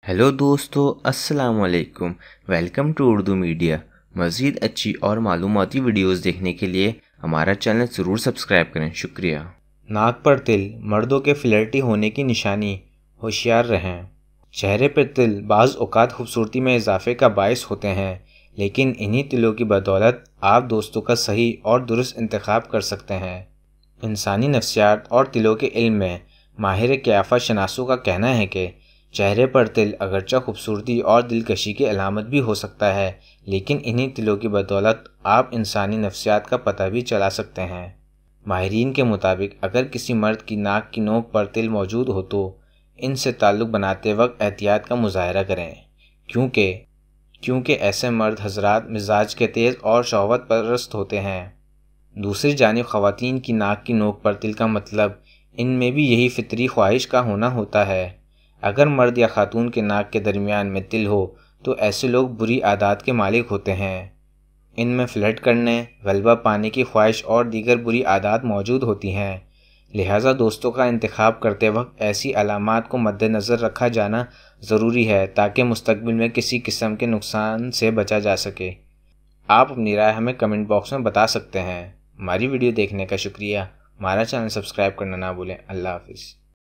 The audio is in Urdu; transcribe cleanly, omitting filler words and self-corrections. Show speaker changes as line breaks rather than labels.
ہیلو دوستو، السلام علیکم۔ Welcome to Urdu media. مزید اچھی اور معلوماتی ویڈیوز دیکھنے کے لیے ہمارا چینل ضرور سبسکرائب کریں۔ شکریہ۔
ناک پر تل مردوں کے فلرٹی ہونے کی نشانی، ہوشیار رہیں۔ چہرے پر تل بعض اوقات خوبصورتی میں اضافے کا باعث ہوتے ہیں، لیکن انہی تلوں کی بدولت آپ دوستوں کا صحیح اور درست انتخاب کر سکتے ہیں۔ انسانی نفسیات اور تلوں کے علم میں ماہر قیافہ شناسوں کا کہنا ہے کہ چہرے پر تل اگرچہ خوبصورتی اور دلکشی کی علامت بھی ہو سکتا ہے، لیکن انہی تلوں کی بدولت آپ انسانی نفسیات کا پتہ بھی چلا سکتے ہیں۔ ماہرین کے مطابق اگر کسی مرد کی ناک کی نوک پر تل موجود ہو تو ان سے تعلق بناتے وقت احتیاط کا مظاہرہ کریں، کیونکہ ایسے مرد حضرات مزاج کے تیز اور شہوت پرست ہوتے ہیں۔ دوسری جانب خواتین کی ناک کی نوک پر تل کا مطلب ان میں بھی یہی فطری خواہش کا ہونا ہوتا ہے۔ اگر مرد یا خاتون کے ناک کے درمیان میں تل ہو تو ایسے لوگ بری عادات کے مالک ہوتے ہیں۔ ان میں فلرٹ کرنے، غلبہ پانے کی خواہش اور دیگر بری عادات موجود ہوتی ہیں۔ لہٰذا دوستوں کا انتخاب کرتے وقت ایسی علامات کو مد نظر رکھا جانا ضروری ہے تاکہ مستقبل میں کسی قسم کے نقصان سے بچا جا سکے۔ آپ اپنی رائے ہمیں کمنٹ باکس میں بتا سکتے ہیں۔ ہماری ویڈیو دیکھنے کا شکریہ۔ ہمارا چینل سبسکرائب کرنا نہ بھولیں۔ اللہ حافظ۔